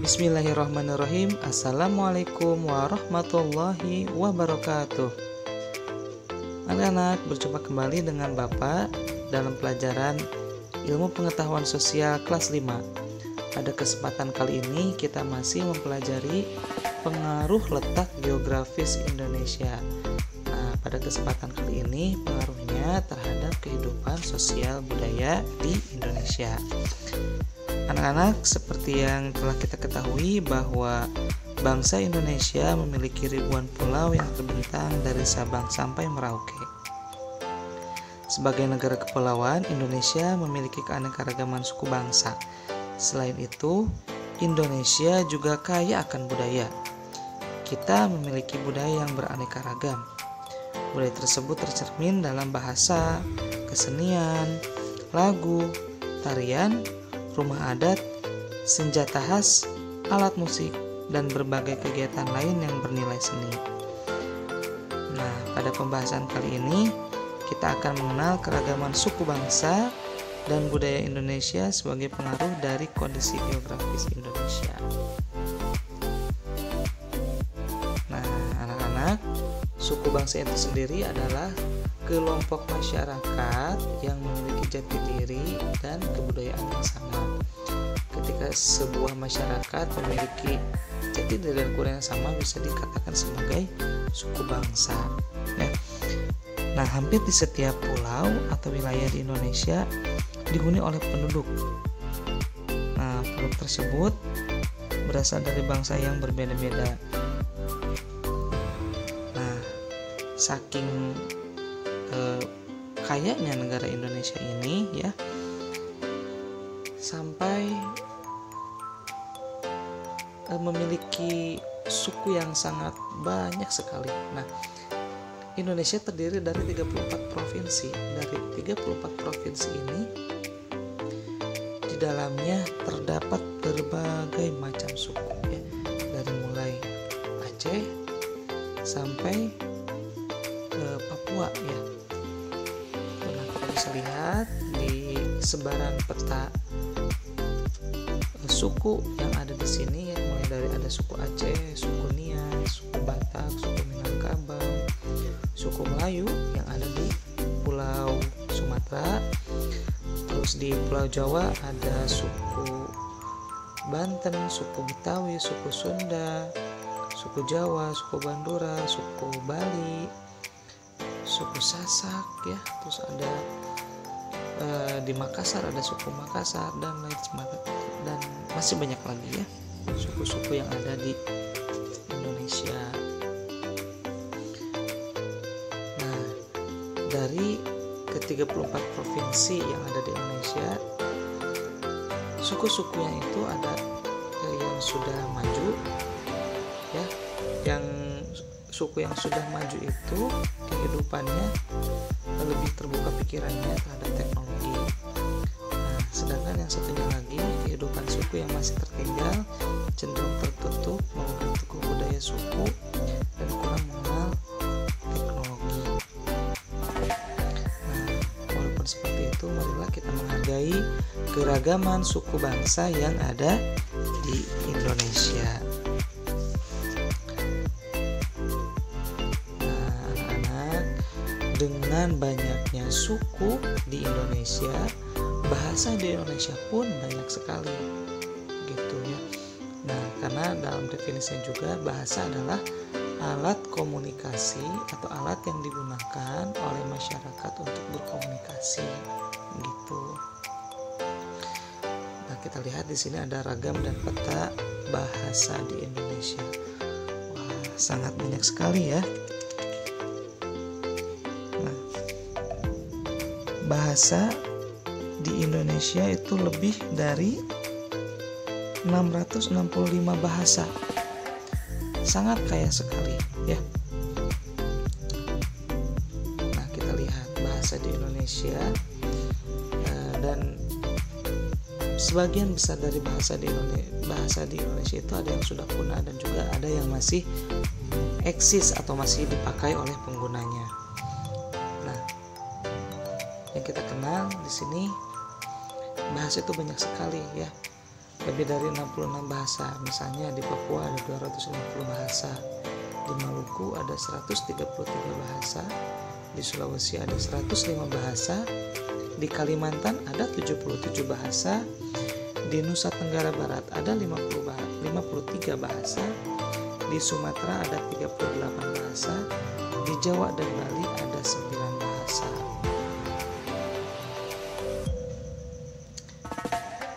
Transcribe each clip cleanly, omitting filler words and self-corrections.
Bismillahirrahmanirrahim. Assalamualaikum warahmatullahi wabarakatuh. Anak-anak, berjumpa kembali dengan Bapak dalam pelajaran Ilmu Pengetahuan Sosial kelas 5. Pada kesempatan kali ini kita masih mempelajari pengaruh letak geografis Indonesia. Nah, pada kesempatan kali ini pengaruhnya terhadap kehidupan sosial budaya di Indonesia. Anak-anak, seperti yang telah kita ketahui bahwa bangsa Indonesia memiliki ribuan pulau yang terbentang dari Sabang sampai Merauke. Sebagai negara kepulauan, Indonesia memiliki keanekaragaman suku bangsa. Selain itu, Indonesia juga kaya akan budaya. Kita memiliki budaya yang beraneka ragam. Budaya tersebut tercermin dalam bahasa, kesenian, lagu, tarian, rumah adat, senjata khas, alat musik, dan berbagai kegiatan lain yang bernilai seni. Nah, pada pembahasan kali ini kita akan mengenal keragaman suku bangsa dan budaya Indonesia sebagai pengaruh dari kondisi geografis Indonesia. Nah, anak-anak, suku bangsa itu sendiri adalah kelompok masyarakat yang memiliki jati diri dan kebudayaan yang sama. Ketika sebuah masyarakat memiliki jati diri dan kebudayaan yang sama, bisa dikatakan sebagai suku bangsa. Nah, hampir di setiap pulau atau wilayah di Indonesia dihuni oleh penduduk. Nah, penduduk tersebut berasal dari bangsa yang berbeda-beda. Nah, saking kayaknya negara Indonesia ini ya, sampai memiliki suku yang sangat banyak sekali. Nah, Indonesia terdiri dari 34 provinsi. Dari 34 provinsi ini, di dalamnya terdapat berbagai macam suku ya, dari mulai Aceh sampai ke Papua ya. Nah, kita bisa lihat di sebaran peta suku yang ada di sini ya, mulai dari ada suku Aceh, suku Nias, suku Batak, suku Minangkabau, suku Melayu yang ada di Pulau Sumatera. Terus di Pulau Jawa ada suku Banten, suku Betawi, suku Sunda, suku Jawa, suku Bandura, suku Bali, suku Sasak ya. Terus ada di Makassar ada suku Makassar dan lain sebagainya, dan masih banyak lagi ya suku-suku yang ada di Indonesia. Nah, dari ke-34 provinsi yang ada di Indonesia, suku-sukunya itu ada yang sudah maju ya. Yang suku yang sudah maju itu kehidupannya lebih terbuka pikirannya terhadap teknologi. Nah, sedangkan yang satunya lagi, kehidupan suku yang masih tertinggal, cenderung tertutup, memegang teguh budaya suku, dan kurang mengenal teknologi. Nah, walaupun seperti itu, marilah kita menghargai keragaman suku bangsa yang ada di Indonesia. Dengan banyaknya suku di Indonesia, bahasa di Indonesia pun banyak sekali gitu ya. Nah, karena dalam definisinya juga bahasa adalah alat komunikasi atau alat yang digunakan oleh masyarakat untuk berkomunikasi gitu. Nah, kita lihat di sini ada ragam dan peta bahasa di Indonesia. Wah, sangat banyak sekali ya. Bahasa di Indonesia itu lebih dari 665 bahasa. Sangat kaya sekali ya. Nah, kita lihat bahasa di Indonesia, dan sebagian besar dari bahasa di Indonesia itu ada yang sudah punah dan juga ada yang masih eksis atau masih dipakai oleh penggunanya. Yang kita kenal di sini bahasa itu banyak sekali ya. lebih dari 66 bahasa. Misalnya di Papua ada 250 bahasa, di Maluku ada 133 bahasa, di Sulawesi ada 105 bahasa, di Kalimantan ada 77 bahasa, di Nusa Tenggara Barat ada 53 bahasa, di Sumatera ada 38 bahasa, di Jawa dan Bali ada 9 bahasa.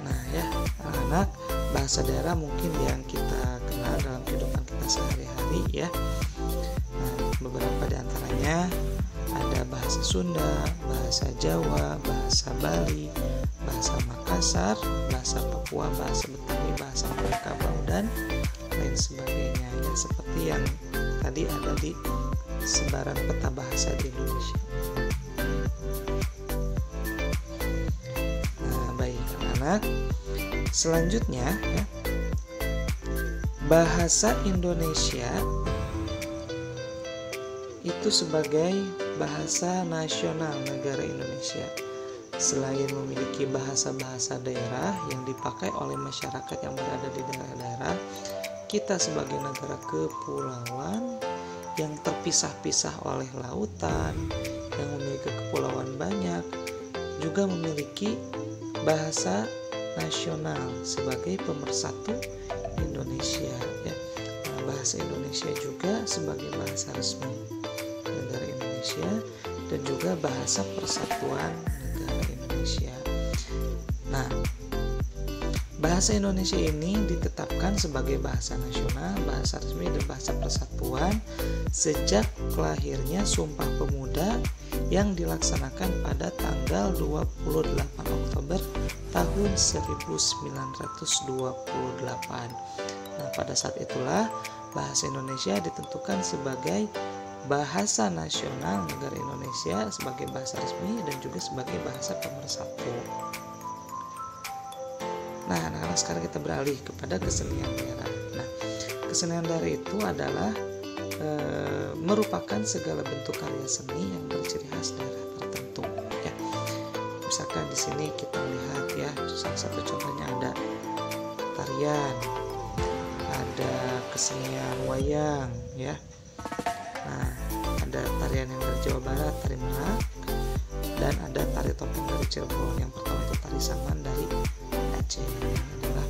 Nah ya, anak-anak, bahasa daerah mungkin yang kita kenal dalam kehidupan kita sehari-hari ya. Nah, beberapa di antaranya ada bahasa Sunda, bahasa Jawa, bahasa Bali, bahasa Makassar, bahasa Papua, bahasa Betawi, bahasa Minangkabau, dan lain sebagainya ya, seperti yang tadi ada di sebaran peta bahasa di Indonesia. Nah, baik anak-anak, selanjutnya ya, bahasa Indonesia itu sebagai bahasa nasional negara Indonesia. Selain memiliki bahasa-bahasa daerah yang dipakai oleh masyarakat yang berada di daerah-daerah, kita sebagai negara kepulauan yang terpisah-pisah oleh lautan, yang memiliki kepulauan banyak, juga memiliki bahasa nasional sebagai pemersatu Indonesia ya. Nah, bahasa Indonesia juga sebagai bahasa resmi negara Indonesia dan juga bahasa persatuan negara Indonesia. Nah, bahasa Indonesia ini ditetapkan sebagai bahasa nasional, bahasa resmi, dan bahasa persatuan sejak lahirnya Sumpah Pemuda yang dilaksanakan pada tanggal 28 Oktober tahun 1928. Nah, pada saat itulah bahasa Indonesia ditentukan sebagai bahasa nasional negara Indonesia, sebagai bahasa resmi dan juga sebagai bahasa pemersatu. Nah, anak-anak, sekarang kita beralih kepada kesenian daerah. Nah, kesenian daerah itu adalah merupakan segala bentuk karya seni yang berciri khas daerah tertentu ya. Misalkan di sini kita lihat ya, salah satu contohnya ada tarian, ada kesenian wayang ya. Nah, ada tarian yang dari Jawa Barat, tari Merak, dan ada tari topeng dari Cirebon. Yang pertama itu tari Saman dari Aceh. Ini adalah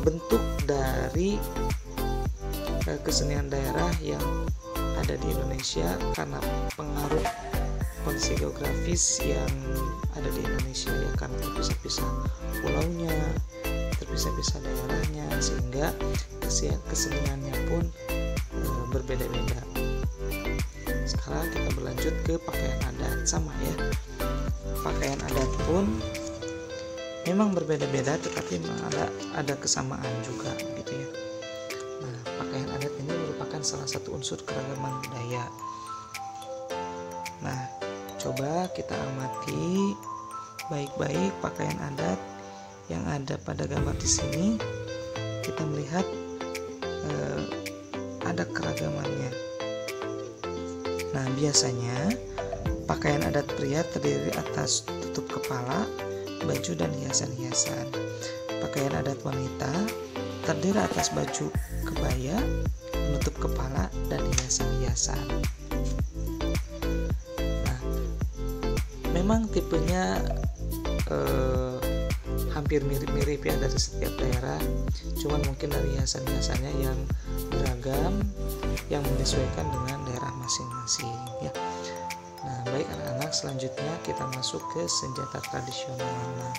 bentuk dari kesenian daerah yang ada di Indonesia karena pengaruh kondisi geografis yang ada di Indonesia ya, karena terpisah-pisah pulaunya, terpisah-pisah daerahnya, sehingga keseniannya pun berbeda-beda. Sekarang kita berlanjut ke pakaian adat. Sama ya, pakaian adat pun memang berbeda-beda, tetapi ada kesamaan juga gitu ya. Nah, pakaian adat ini merupakan salah satu unsur keragaman budaya. Nah, coba kita amati baik-baik pakaian adat yang ada pada gambar di sini. Kita melihat ada keragamannya. Nah, biasanya pakaian adat pria terdiri atas tutup kepala, baju, dan hiasan-hiasan. Pakaian adat wanita terdiri atas baju kebaya, penutup kepala, dan hiasan-hiasan. Nah, memang tipenya hampir mirip-mirip ya dari setiap daerah, cuman mungkin dari hiasan-hiasannya yang beragam, yang menyesuaikan dengan daerah masing-masing ya. Nah, baik anak-anak, selanjutnya kita masuk ke senjata tradisional. Nah,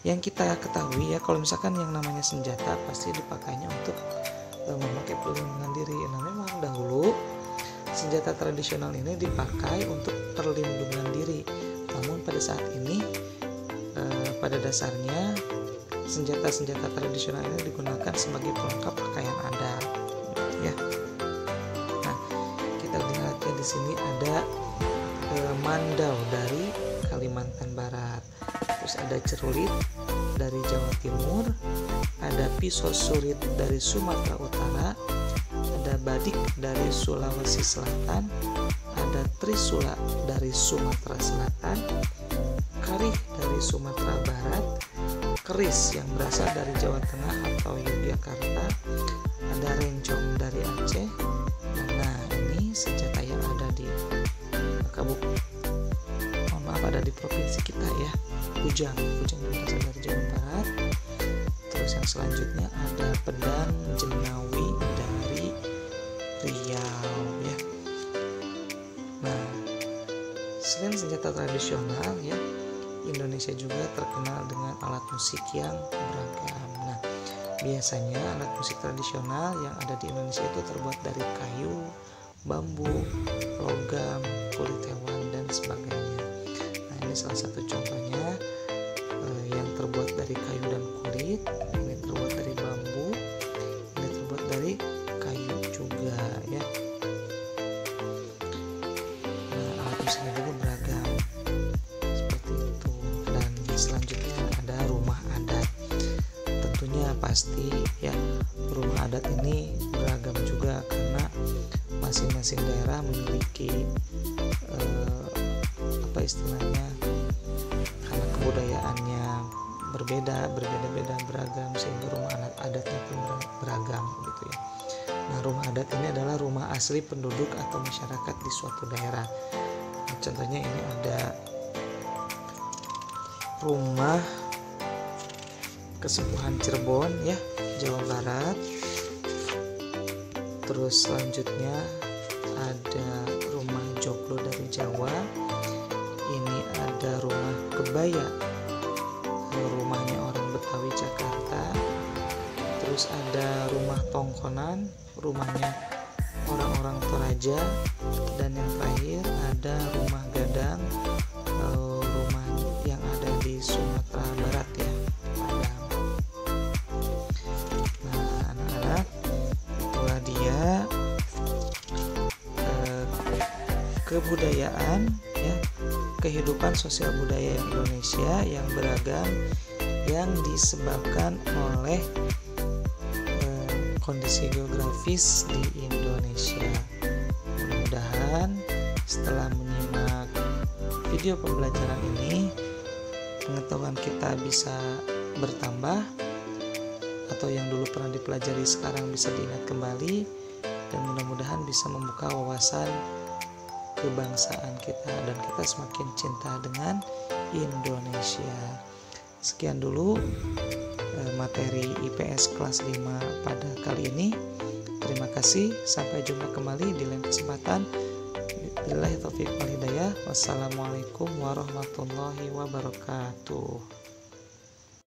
yang kita ketahui ya, kalau misalkan yang namanya senjata pasti dipakainya untuk memakai perlindungan diri. Nah, memang dahulu senjata tradisional ini dipakai untuk perlindungan diri. Namun pada saat ini pada dasarnya senjata-senjata tradisional ini digunakan sebagai pelengkap pakaian adat ya. Nah, kita lihat ya, di sini ada mandau dari Kalimantan Barat, terus ada cerulit dari Jawa Timur, ada pisau surit dari Sumatera Utara, ada badik dari Sulawesi Selatan, ada trisula dari Sumatera Selatan, karih dari Sumatera Barat, keris yang berasal dari Jawa Tengah atau Yogyakarta, ada rencong dari Aceh. Nah, ini senjata yang ada di ada di provinsi kita ya. Kujang berasal dari Jawa Barat. Terus yang selanjutnya ada pedang Jenawi dari Riau ya. Nah, selain senjata tradisional ya, Indonesia juga terkenal dengan alat musik yang beragam. Nah, biasanya alat musik tradisional yang ada di Indonesia itu terbuat dari kayu, bambu, logam, kulit hewan dan sebagainya. Nah, ini salah satu contohnya yang terbuat dari kayu dan kulit, ini terbuat dari bambu, ini terbuat dari kayu juga ya. Nah, alat musiknya juga beragam seperti itu. Dan selanjutnya ada rumah adat. Tentunya pasti ya, rumah adat ini beragam juga karena masing-masing daerah memiliki istilahnya, karena kebudayaannya berbeda, beragam, sehingga rumah adatnya pun beragam gitu ya. Nah, rumah adat ini adalah rumah asli penduduk atau masyarakat di suatu daerah. Nah, contohnya ini ada rumah Kesepuhan Cirebon ya, Jawa Barat. Terus selanjutnya ada rumah Joglo dari Jawa. Ini ada rumah Kebaya, rumahnya orang Betawi Jakarta. Terus ada rumah Tongkonan, rumahnya orang-orang Toraja. Dan yang terakhir ada rumah Gadang, rumah yang ada di Sumatera Barat ya, Padang. Nah, anak-anak, itulah dia kebudayaan ya, kehidupan sosial budaya Indonesia yang beragam yang disebabkan oleh kondisi geografis di Indonesia. Mudah-mudahan setelah menyimak video pembelajaran ini, pengetahuan kita bisa bertambah, atau yang dulu pernah dipelajari sekarang bisa diingat kembali, dan mudah-mudahan bisa membuka wawasan kebangsaan kita dan kita semakin cinta dengan Indonesia. Sekian dulu materi IPS kelas 5 pada kali ini. Terima kasih, sampai jumpa kembali di lain kesempatan. Billahi taufiq wal hidayah. Wassalamualaikum warahmatullahi wabarakatuh.